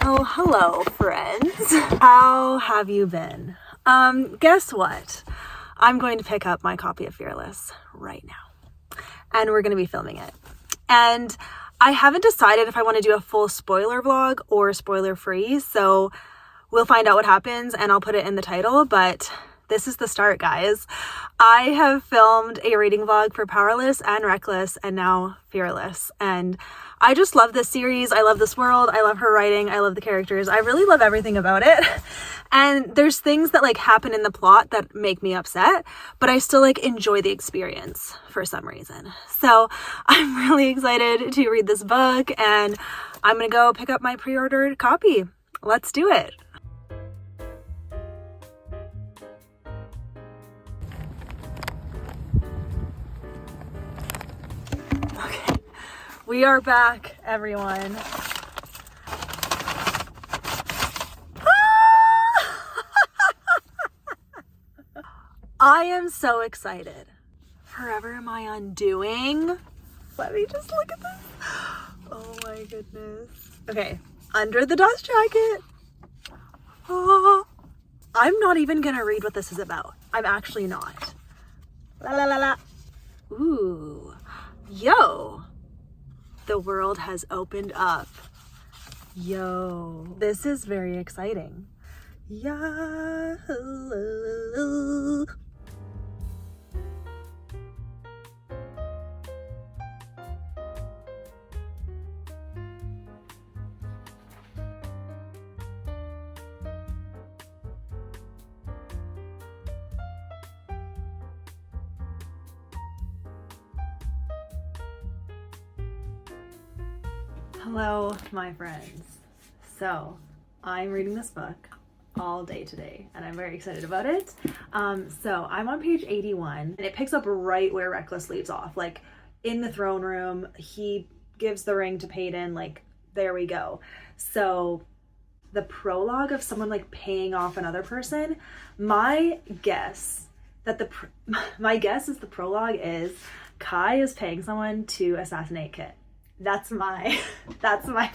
Well, hello friends. How have you been? Guess what? I'm going to pick up my copy of Fearless right now. And we're going to be filming it. And I haven't decided if I want to do a full spoiler vlog or spoiler free, so we'll find out what happens and I'll put it in the title, but this is the start, guys. I have filmed a reading vlog for Powerless and Reckless and now Fearless. And I just love this series. I love this world. I love her writing. I love the characters. I really love everything about it. And there's things that like happen in the plot that make me upset, but I still like enjoy the experience for some reason. So I'm really excited to read this book and I'm gonna go pick up my pre-ordered copy. Let's do it. Okay, we are back, everyone. I am so excited. Forever am I undoing? Let me just look at this. Oh my goodness. Okay, under the dust jacket. Oh, I'm not even gonna read what this is about. I'm actually not. La la la la. Ooh. Yo. The world has opened up. Yo. This is very exciting. Yeah. Hello, my friends. So, I'm reading this book all day today, and I'm very excited about it. So I'm on page 81, and it picks up right where Reckless leaves off. Like, in the throne room, he gives the ring to Peyton, like, there we go. So, the prologue of someone, like, paying off another person, my guess is the prologue is Kai is paying someone to assassinate Kit. That's my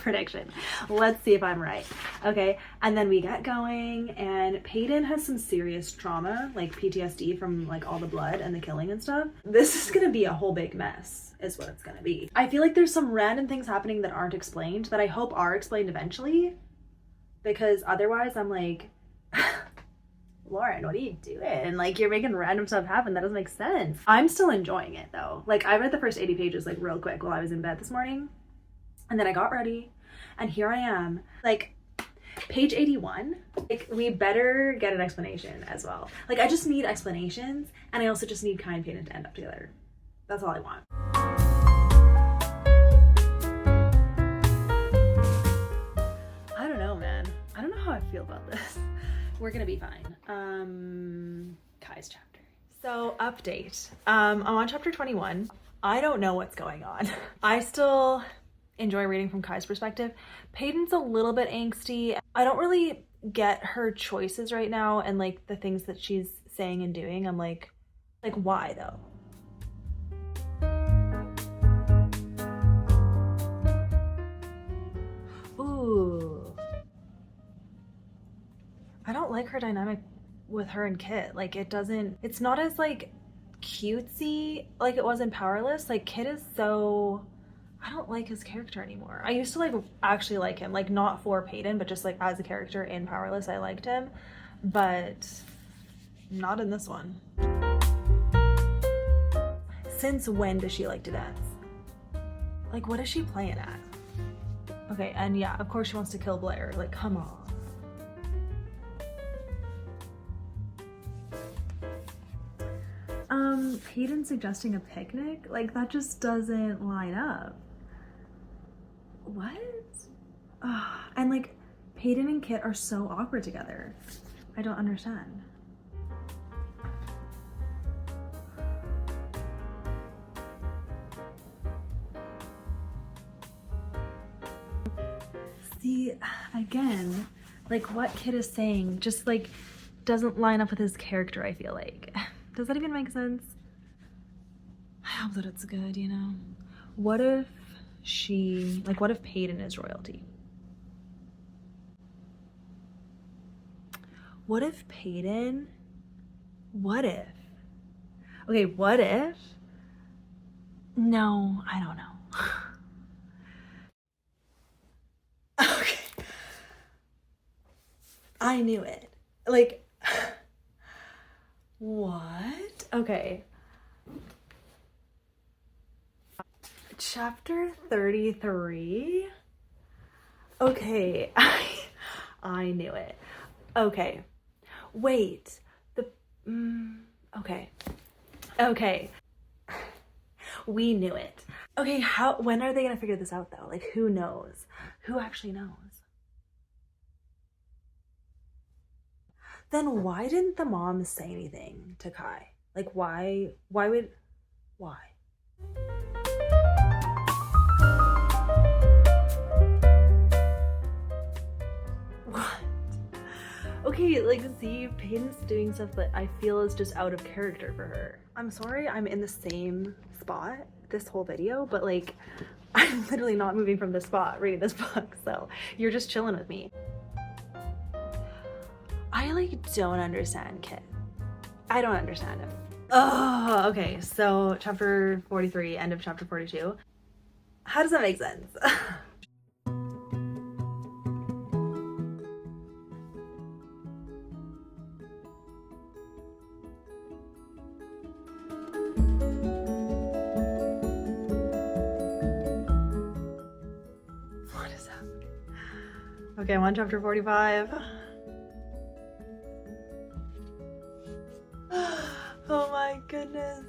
prediction. Let's see if I'm right. Okay, and then we get going, and Peyton has some serious trauma, like PTSD from like all the blood and the killing and stuff. This is gonna be a whole big mess, is what it's gonna be. I feel like there's some random things happening that aren't explained, that I hope are explained eventually, because otherwise I'm like, Lauren, what are you doing? And like, you're making random stuff happen. That doesn't make sense. I'm still enjoying it though. Like, I read the first 80 pages like real quick while I was in bed this morning. And then I got ready and here I am. Like, page 81, like, we better get an explanation as well. Like, I just need explanations, and I also just need Kai and Peyton to end up together. That's all I want. I don't know, man. I don't know how I feel about this. We're gonna be fine. Kai's chapter. So, update. I'm on chapter 21. I don't know what's going on. I still enjoy reading from Kai's perspective. Peyton's a little bit angsty. I don't really get her choices right now and like the things that she's saying and doing. I'm like why though? Ooh. I don't like her dynamic with her and Kit. Like, it's not as like cutesy like it was in Powerless. Like, Kit is so, I don't like his character anymore. I used to like actually like him, like not for Peyton, but just like as a character in Powerless, I liked him, but not in this one. Since when does she like to dance? Like, what is she playing at? Okay, and yeah, of course she wants to kill Blair. Like, come on. Peyton suggesting a picnic? Like, that just doesn't line up. What? And like, Peyton and Kit are so awkward together. I don't understand. See, again, like what Kit is saying just like doesn't line up with his character, I feel like. Does that even make sense? I hope that it's good, you know? What if Peyton is royalty? What if Peyton? What if? Okay, what if? No, I don't know. Okay. I knew it. Like, what? Okay. Chapter 33? Okay, I knew it. Okay. Wait. Okay. Okay. We knew it. Okay, when are they gonna figure this out though? Like, who knows? Who actually knows? Then why didn't the mom say anything to Kai? Like, why would, why? What? Okay, like, see, Peyton's doing stuff that I feel is just out of character for her. I'm sorry I'm in the same spot this whole video, but like, I'm literally not moving from this spot reading this book, so you're just chilling with me. I like don't understand Kit. I don't understand him. Oh, okay, so chapter 43, end of chapter 42. How does that make sense? What is happening? Okay, I'm on chapter 45. Oh my goodness.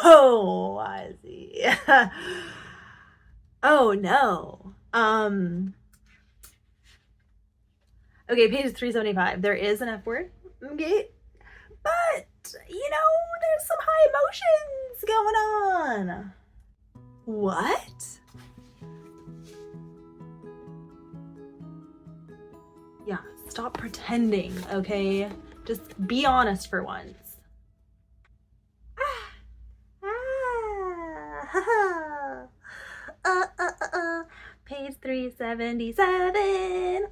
Oh, I see. Oh no. Okay, page 375. There is an F word. Okay. But, you know, there's some high emotions going on. What? Yeah, stop pretending, okay? Just be honest for once. Page 377.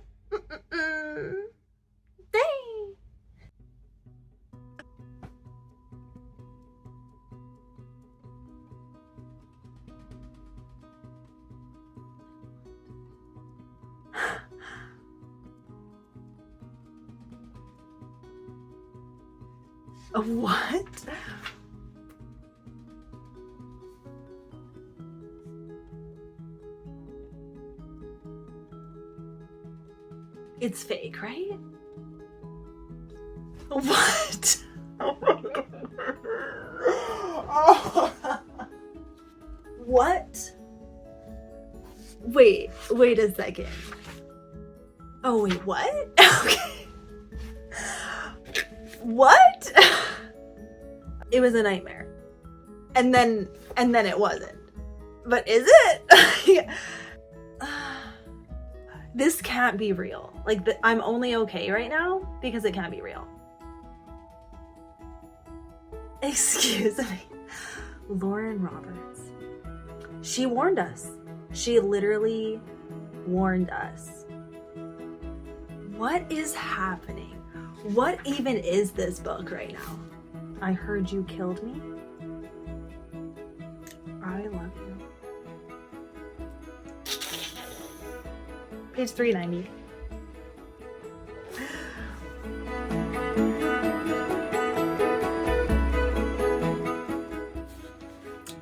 Dang. What? It's fake, right? What? What? Wait a second. Oh, wait, what? Okay. What? It was a nightmare. And then it wasn't. But is it? This can't be real. Like, I'm only okay right now because it can't be real. Excuse me. Lauren Roberts. She warned us. She literally warned us. What is happening? What even is this book right now? I heard you killed me. I love you. Page 390.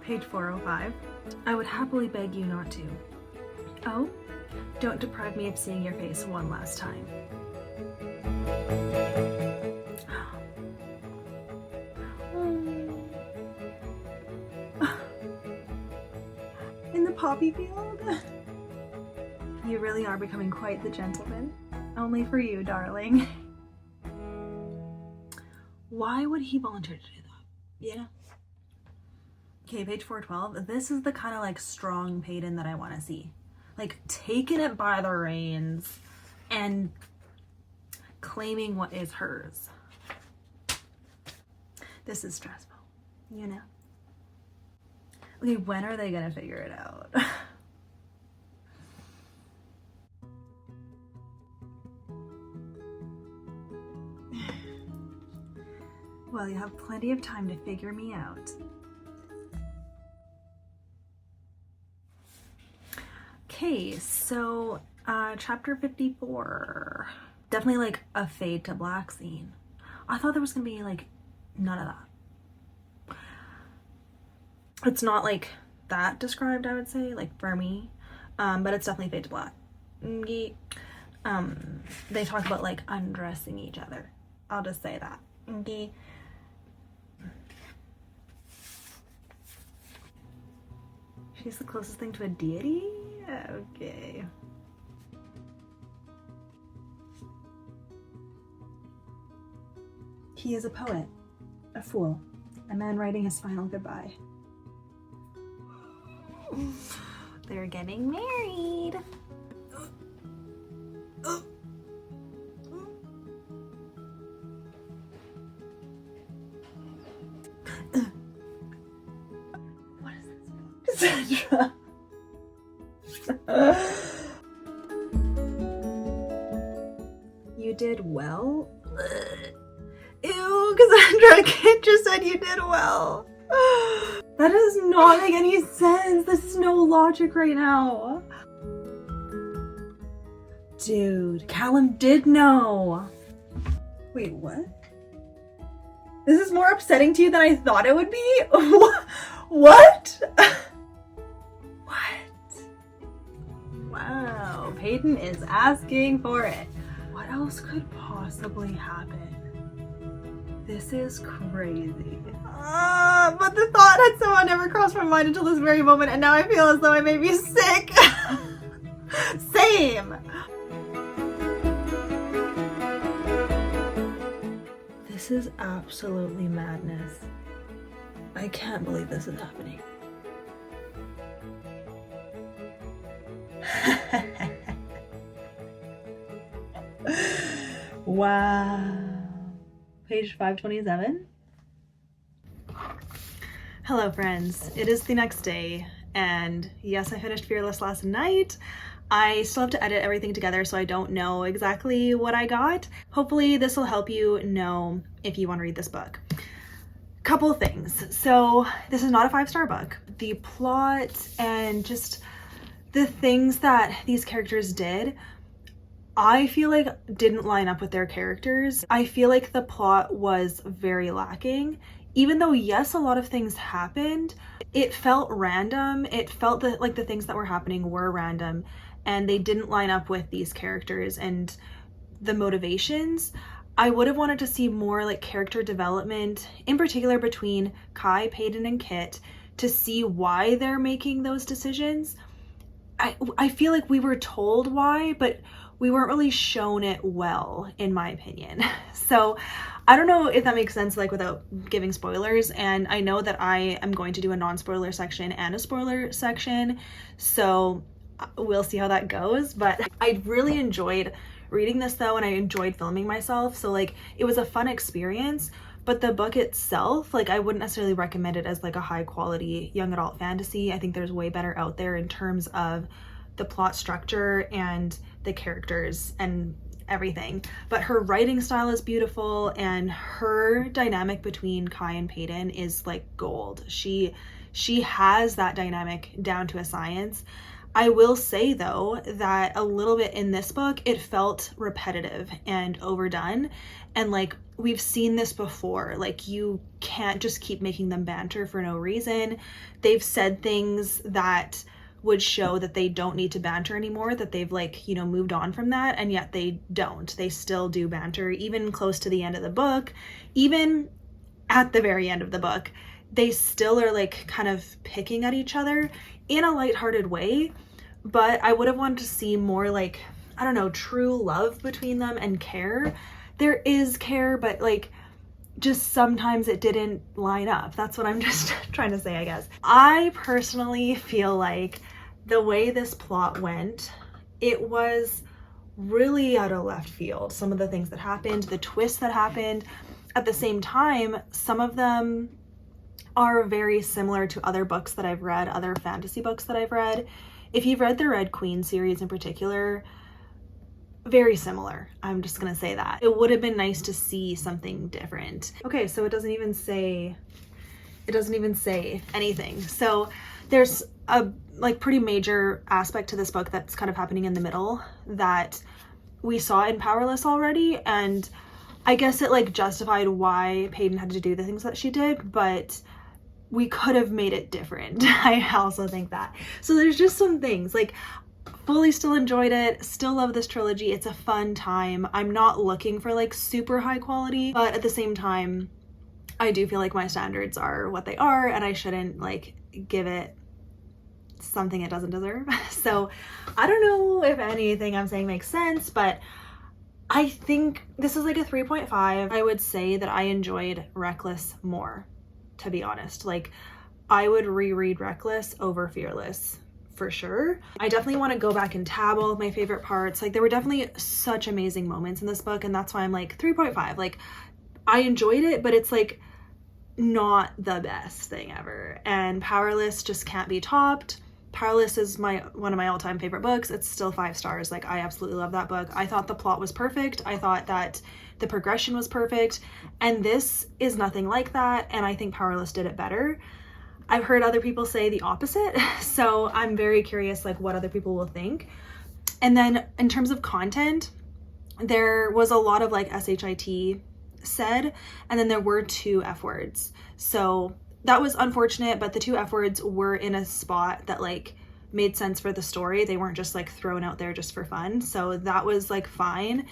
Page 405. I would happily beg you not to. Oh, don't deprive me of seeing your face one last time. poppy field. You really are becoming quite the gentleman. Only for you, darling. Why would he volunteer to do that? You know? Okay, page 412. This is the kind of like strong Peyton that I want to see. Like taking it by the reins and claiming what is hers. This is stressful, you know? Okay, when are they gonna figure it out? Well, you have plenty of time to figure me out. Okay, so chapter 54. Definitely like a fade to black scene. I thought there was gonna be like none of that. It's not like that described, I would say, like for me, but it's definitely fade to black. They talk about like undressing each other. I'll just say that. Okay. She's the closest thing to a deity? Okay. He is a poet, a fool, a man writing his final goodbye. They're getting married. What is this? Cassandra. You did well? Ew, Cassandra, Kit just said you did well. That does not make any sense. There's no logic right now. Dude, Callum did know. Wait, what? This is more upsetting to you than I thought it would be? What? What? Wow, Peyton is asking for it. What else could possibly happen? This is crazy. But the thought had somehow never crossed my mind until this very moment, and now I feel as though I may be sick. Same. This is absolutely madness. I can't believe this is happening. Wow. Page 527. Hello friends, it is the next day, and yes, I finished Fearless last night. I still have to edit everything together, so I don't know exactly what I got. Hopefully this will help you know if you want to read this book. Couple things. So this is not a 5-star book. The plot and just the things that these characters did, I feel like didn't line up with their characters. I feel like the plot was very lacking. Even though, yes, a lot of things happened, it felt random. It felt that like the things that were happening were random, and they didn't line up with these characters and the motivations. I would have wanted to see more like character development, in particular between Kai, Peyton, and Kit, to see why they're making those decisions. I feel like we were told why, but we weren't really shown it well, in my opinion. So I don't know if that makes sense, like without giving spoilers. And I know that I am going to do a non-spoiler section and a spoiler section, so we'll see how that goes. But I really enjoyed reading this though, and I enjoyed filming myself. So like it was a fun experience, but the book itself, like I wouldn't necessarily recommend it as like a high quality young adult fantasy. I think there's way better out there in terms of the plot structure and the characters and everything. But her writing style is beautiful, and her dynamic between Kai and Peyton is like gold. She has that dynamic down to a science. I will say though that a little bit in this book it felt repetitive and overdone, and like we've seen this before. Like you can't just keep making them banter for no reason. They've said things that would show that they don't need to banter anymore, that they've like, you know, moved on from that, and yet they don't. They still do banter, even close to the end of the book, even at the very end of the book. they still are like kind of picking at each other in a lighthearted way, but I would have wanted to see more like, I don't know, true love between them and care. There is care, but like just sometimes it didn't line up. That's what I'm just trying to say, I guess. I personally feel like the way this plot went, it was really out of left field. Some of the things that happened, the twists that happened. At the same time, some of them are very similar to other books that I've read, other fantasy books that I've read. If you've read the Red Queen series in particular, very similar. I'm just gonna say that. It would have been nice to see something different. Okay, so it doesn't even say anything. So there's a like pretty major aspect to this book that's kind of happening in the middle that we saw in Powerless already, and I guess it like justified why Peyton had to do the things that she did, but we could have made it different. I also think that. So there's just some things like fully still enjoyed it, still love this trilogy. It's a fun time. I'm not looking for like super high quality, but at the same time, I do feel like my standards are what they are and I shouldn't like give it something it doesn't deserve. So I don't know if anything I'm saying makes sense, but I think this is like a 3.5. I would say that I enjoyed Reckless more, to be honest. Like I would reread Reckless over Fearless for sure. I definitely want to go back and tab all of my favorite parts. Like there were definitely such amazing moments in this book, and that's why I'm like 3.5. Like I enjoyed it, but it's like not the best thing ever. And Powerless just can't be topped. Powerless is one of my all-time favorite books. It's still 5 stars. Like I absolutely love that book. I thought the plot was perfect. I thought that the progression was perfect, and this is nothing like that, and I think Powerless did it better. I've heard other people say the opposite, so I'm very curious like what other people will think. And then in terms of content, there was a lot of like shit said, and then there were 2 F words. So that was unfortunate, but the 2 F words were in a spot that like made sense for the story. They weren't just like thrown out there just for fun. So that was like fine.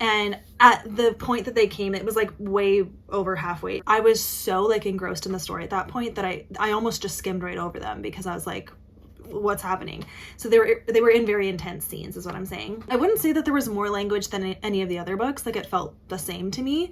And at the point that they came, it was like way over halfway. I was so like engrossed in the story at that point that I almost just skimmed right over them because I was like, what's happening? So they were in very intense scenes is what I'm saying. I wouldn't say that there was more language than any of the other books. Like it felt the same to me.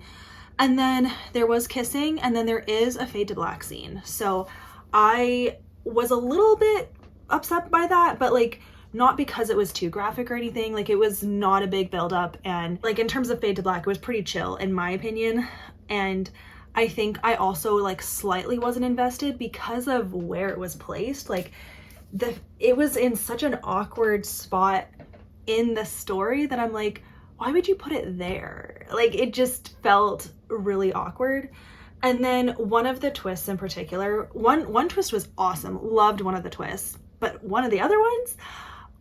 And then there was kissing, and then there is a fade to black scene. So I was a little bit upset by that, but like not because it was too graphic or anything. Like it was not a big buildup, and like in terms of fade to black, it was pretty chill in my opinion. And I think I also like slightly wasn't invested because of where it was placed. Like it was in such an awkward spot in the story that I'm like, why would you put it there? Like it just felt really awkward. And then one of the twists in particular, one twist was awesome, loved one of the twists, but one of the other ones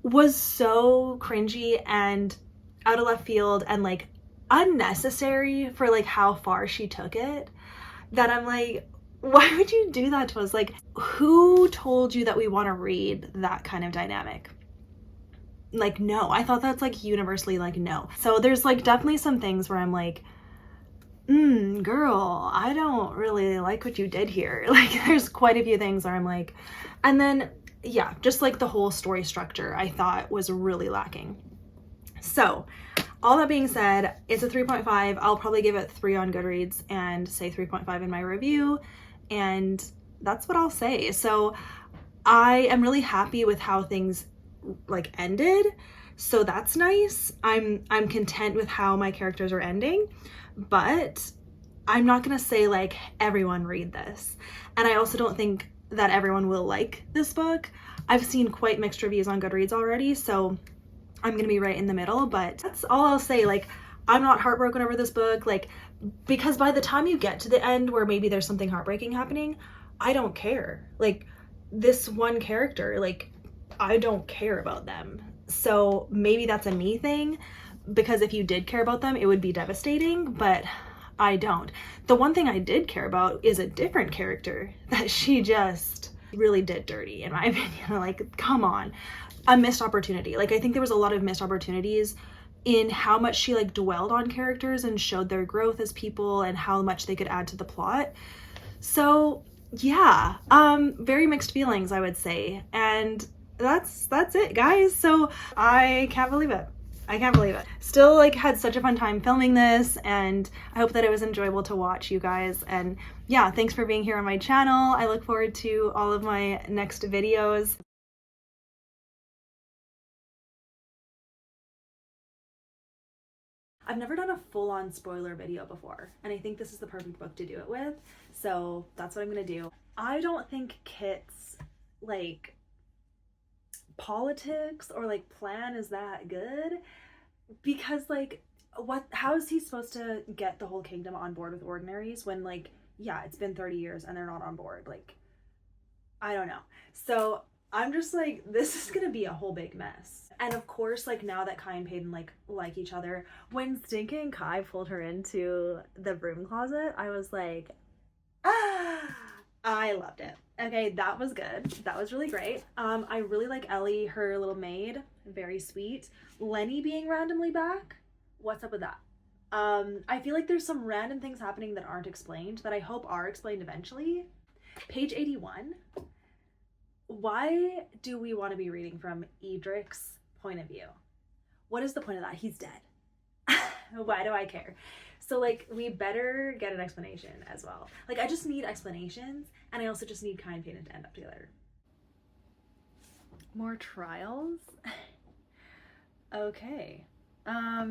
was so cringy and out of left field and like unnecessary for like how far she took it, that I'm like, why would you do that to us? Like who told you that we want to read that kind of dynamic? Like no, I thought that's like universally like no. So there's like definitely some things where I'm like, girl, I don't really like what you did here. Like there's quite a few things where I'm like, and then yeah, just like the whole story structure I thought was really lacking. So all that being said, it's a 3.5. I'll probably give it 3 on Goodreads and say 3.5 in my review, and that's what I'll say. So I am really happy with how things like ended, so that's nice. I'm content with how my characters are ending, but I'm not gonna say like everyone read this, and I also don't think that everyone will like this book. I've seen quite mixed reviews on Goodreads already, so I'm gonna be right in the middle, but that's all I'll say. Like I'm not heartbroken over this book, like because by the time you get to the end where maybe there's something heartbreaking happening, I don't care. Like this one character, like I don't care about them. So maybe that's a me thing, because if you did care about them, it would be devastating, but I don't. The one thing I did care about is a different character that she just really did dirty, in my opinion. Like, come on. A missed opportunity. Like, I think there was a lot of missed opportunities in how much she like dwelled on characters and showed their growth as people and how much they could add to the plot. So yeah, very mixed feelings, I would say. And that's it, guys. So I can't believe it. I can't believe it. Still, like, had such a fun time filming this, and I hope that it was enjoyable to watch, you guys. And yeah, thanks for being here on my channel. I look forward to all of my next videos. I've never done a full-on spoiler video before, and I think this is the perfect book to do it with, so that's what I'm gonna do. I don't think Kit's, like, politics or, like, plan is that good, because, like, how is he supposed to get the whole kingdom on board with ordinaries when, like, yeah, it's been 30 years and they're not on board? Like, I don't know. So I'm just like, this is gonna be a whole big mess. And of course, like, now that Kai and Peyton like each other, when Stinking Kai pulled her into the broom closet, I was like, ah, I loved it. Okay, that was good. That was really great. I really like Ellie, her little maid, very sweet. Lenny being randomly back, what's up with that? I feel like there's some random things happening that aren't explained that I hope are explained eventually. Page 81. Why do we want to be reading from Edric's point of view? What is the point of that? He's dead. Why do I care? So, like, we better get an explanation as well. Like, I just need explanations, and I also just need Kai and Peyton to end up together. More trials? Okay. I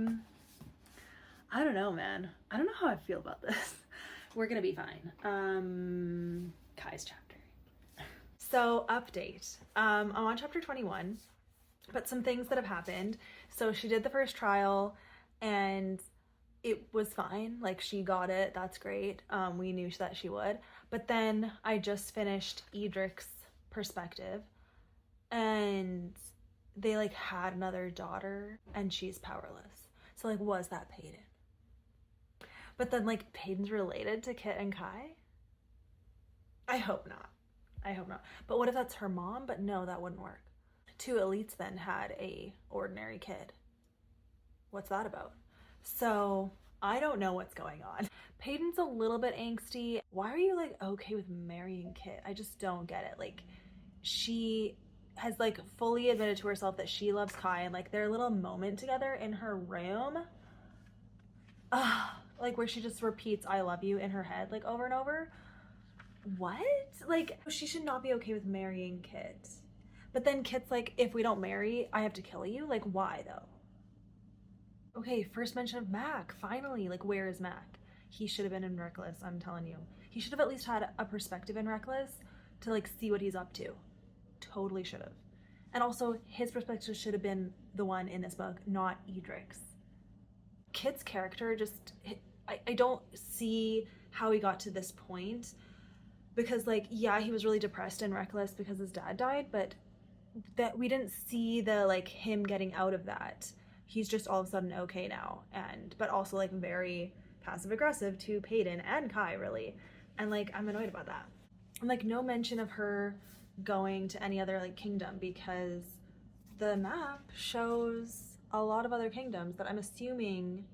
don't know, man. I don't know how I feel about this. We're gonna be fine. Kai's chapter. So, update. I'm on chapter 21, but some things that have happened. So she did the first trial and it was fine. Like, she got it. That's great. We knew that she would. But then I just finished Edric's perspective, and they, like, had another daughter and she's powerless. So, like, was that Peyton? But then, like, Peyton's related to Kit and Kai? I hope not. I hope not. But what if that's her mom? But no, that wouldn't work. Two elites then had a ordinary kid. What's that about? So I don't know what's going on. Peyton's a little bit angsty. Why are you, like, okay with marrying Kit? I just don't get it. Like, she has, like, fully admitted to herself that she loves Kai, and, like, their little moment together in her room, like, where she just repeats "I love you" in her head, like, over and over. What? Like, she should not be okay with marrying Kit. But then Kit's like, if we don't marry, I have to kill you? Like, why though? Okay, first mention of Mac, finally. Like, where is Mac? He should have been in Reckless, I'm telling you. He should have at least had a perspective in Reckless to, like, see what he's up to. Totally should have. And also, his perspective should have been the one in this book, not Edric's. Kit's character just, I don't see how he got to this point, because, like, yeah, he was really depressed and reckless because his dad died, but that we didn't see the, like, him getting out of that. He's just all of a sudden okay now, and but also, like, very passive aggressive to Peyton and Kai, really. And, like, I'm annoyed about that. And, like, no mention of her going to any other, like, kingdom, because the map shows a lot of other kingdoms that I'm assuming,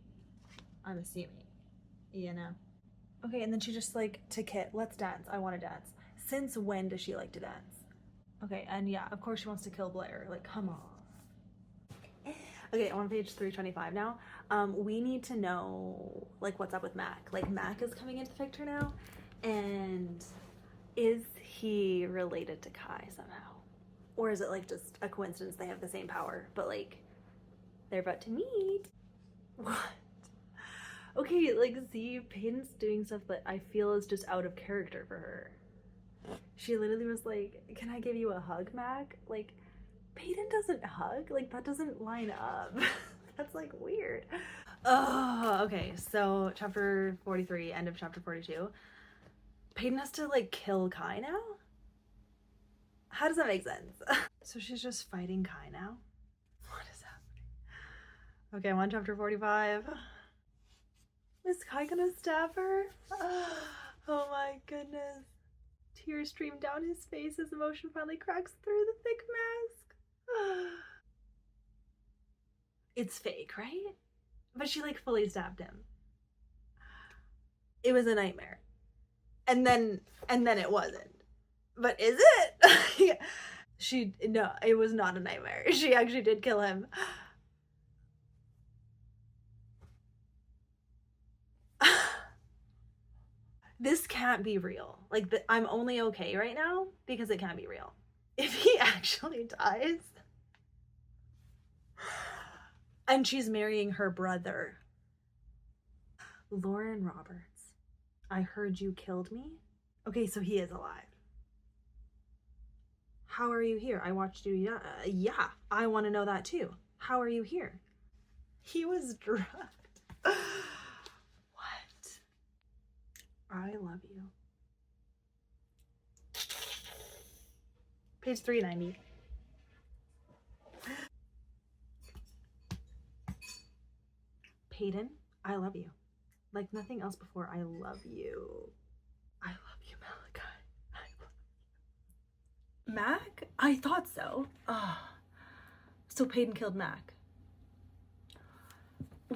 you know. Okay, and then she just, like, to Kit, let's dance. I want to dance. Since when does she like to dance? Okay, and yeah, of course she wants to kill Blair. Like, come on. Okay, I'm on page 325 now. We need to know, like, what's up with Mac. Like, Mac is coming into the picture now, and is he related to Kai somehow? Or is it, like, just a coincidence they have the same power, but, like, they're about to meet? What? Okay, like, see, Peyton's doing stuff that I feel is just out of character for her. She literally was like, can I give you a hug, Mac? Like, Peyton doesn't hug. Like, that doesn't line up. That's, like, weird. Oh, okay, so chapter 43, end of chapter 42. Peyton has to, like, kill Kai now? How does that make sense? So she's just fighting Kai now? What is happening? Okay, I'm on chapter 45. Is Kai gonna stab her? Oh my goodness. Tears stream down his face as emotion finally cracks through the thick mask. It's fake, right? But she, like, fully stabbed him. It was a nightmare. and then it wasn't. But is it? No, it was not a nightmare. She actually did kill him. This can't be real. Like, I'm only okay right now because it can't be real. If he actually dies and she's marrying her brother. Lauren Roberts, I heard you killed me. Okay, so he is alive. How are you here? I watched you. Yeah, I want to know that too. How are you here? He was drugged. What? I love you. Page 390. Peyton, I love you. Like nothing else before, I love you. I love you, Malachi. I love you. Mac? I thought so. So Peyton killed Mac.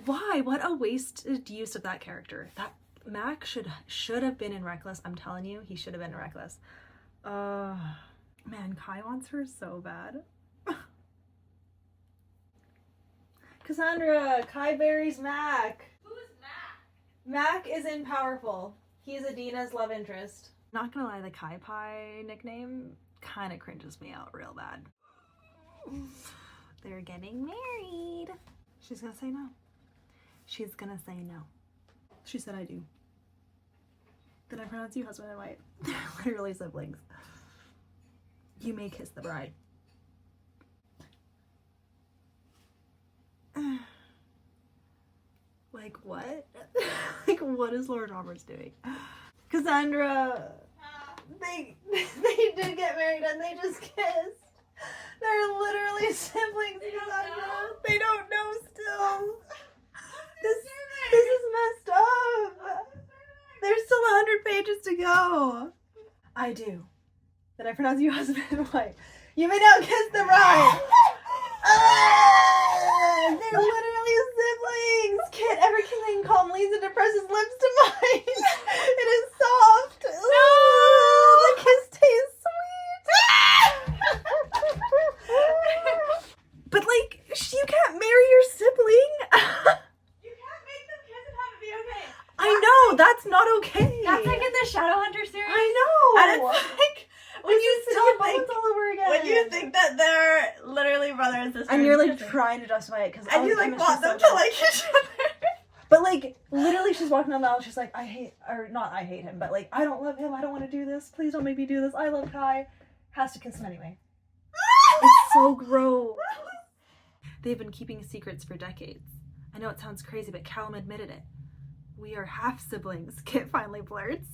Why? What a wasted use of that character. That Mac should have been in Reckless. I'm telling you, he should have been in Reckless. Man, Kai wants her so bad. Cassandra, Kai buries Mac. Who is Mac? Mac is in Powerful. He's Adina's love interest. Not gonna lie, the Kai Pie nickname kind of cringes me out real bad. They're getting married. She's gonna say no. She's gonna say no. She said I do. Did I pronounce you husband and wife? They're literally siblings. You may kiss the bride. Like what? Like what is Lauren Roberts doing? Cassandra, they did get married and they just kissed. They're literally siblings, Cassandra. They don't know still. This is messed up. There's still 100 pages to go. I do. Did I pronounce you husband and wife? You may now kiss the bride. They're literally siblings. Can't ever killing calm Lisa depresses lips to mine. It is soft. No. The kiss tastes sweet. But like, you can't marry your sibling. You can't make them kiss and have it be okay. I know, that's not okay. That's like in the Shadowhunter series. I know. And it's like when you still think all over again. when you think that they're literally brother and sister, and you're like trying to justify it because and you like want them to like each other. But like literally, she's walking down the aisle. She's like, I hate him, but like I don't love him. I don't want to do this. Please don't make me do this. I love Kai. Has to kiss him anyway. It's so gross. They've been keeping secrets for decades. I know it sounds crazy, but Callum admitted it. We are half siblings. Kit finally blurts.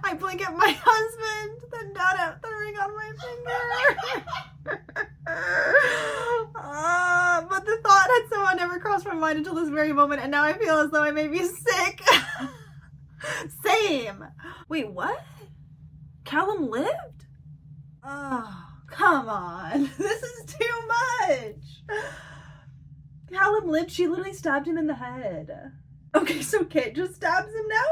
I blink at my husband, then dad at the ring on my finger. But the thought had somehow never crossed my mind until this very moment, and now I feel as though I may be sick. Same. Wait, what? Callum lived? Oh, come on. This is too much. Callum lived. She literally stabbed him in the head. Okay, so Kit just stabs him now?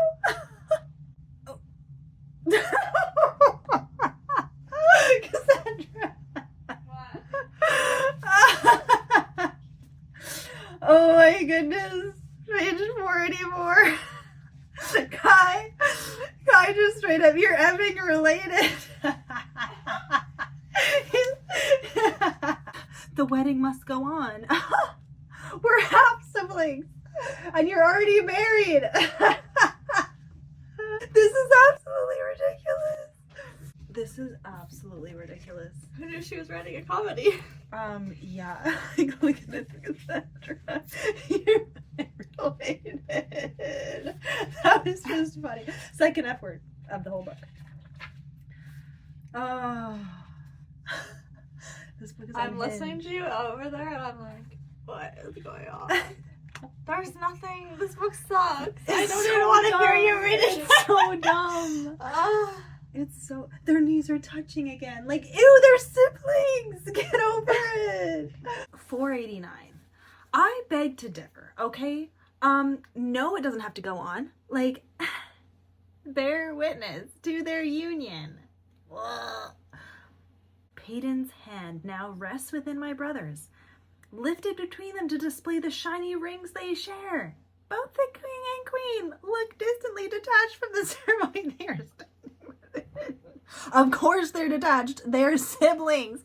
Cassandra. What? Oh my goodness. Page 484. Kai just straight up, you're effing related. The wedding must go on. We're half siblings. And you're already married. This is absolutely ridiculous. This is absolutely ridiculous. Who knew she was writing a comedy? Yeah. Look at this, Cassandra. You're related. That was just funny. Second F word of the whole book. Oh. This book is I'm unhinged. listening to you over there and I'm like, what is going on? There's nothing. This book sucks. I don't even want to hear you read it. It's so dumb. It's so... Their knees are touching again. Like, ew, they're siblings. Get over it. 489. I beg to differ, okay? No, it doesn't have to go on. Like, bear witness to their union. Ugh. Peyton's hand now rests within my brother's, lifted between them to display the shiny rings they share. Both the king and queen look distantly detached from the ceremony. They are of course they're detached. They're siblings.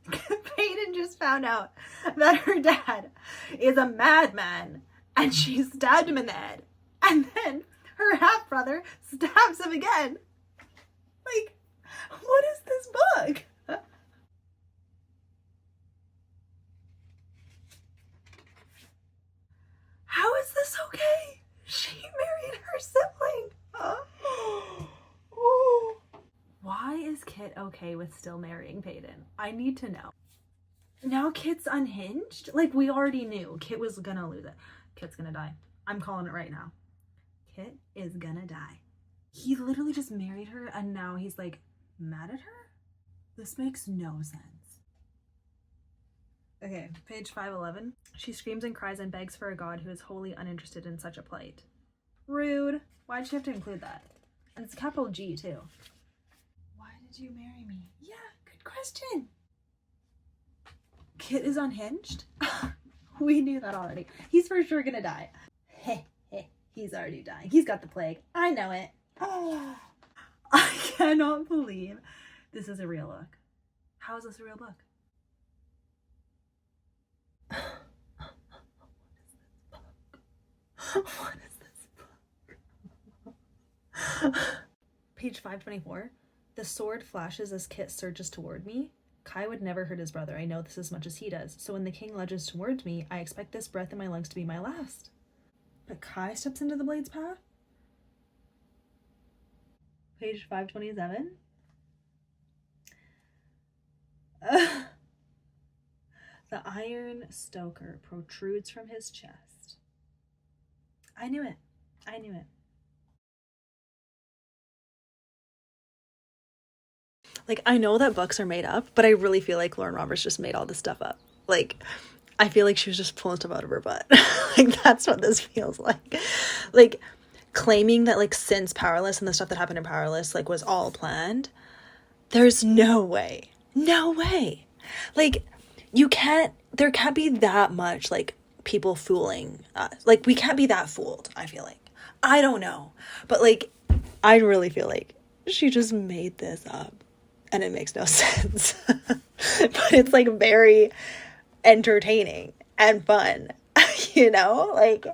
Peyton just found out that her dad is a madman and she stabbed him in the head. And then her half-brother stabs him again. Like, what is this book? How is this okay? She married her sibling. Oh. Why is Kit okay with still marrying Peyton? I need to know. Now Kit's unhinged? Like, we already knew Kit was gonna lose it. Kit's gonna die. I'm calling it right now. Kit is gonna die. He literally just married her and now he's like mad at her? This makes no sense. Okay, page 511. She screams and cries and begs for a god who is wholly uninterested in such a plight. Rude. Why'd she have to include that? And it's capital G too. Why did you marry me? Yeah, good question. Kit is unhinged? We knew that already. He's for sure gonna die. Heh, heh, he's already dying. He's got the plague. I know it. Oh, I cannot believe this is a real book. How is this a real book? What is this book? Page 524. The sword flashes as Kit surges toward me. Kai would never hurt his brother. I know this as much as he does. So when the king lunges towards me, I expect this breath in my lungs to be my last. But Kai steps into the blade's path? Page 527. The iron stoker protrudes from his chest. I knew it. I knew it. Like, I know that books are made up, but I really feel like Lauren Roberts just made all this stuff up. Like, I feel like she was just pulling stuff out of her butt. Like, that's what this feels like. Like, claiming that, like, since Powerless and the stuff that happened in Powerless, like, was all planned. There's no way. No way. Like, there can't be that much, like, people fooling us. Like, we can't be that fooled, I feel like. I don't know. But, like, I really feel like she just made this up. And it makes no sense. But it's, like, very entertaining and fun. You know? Like,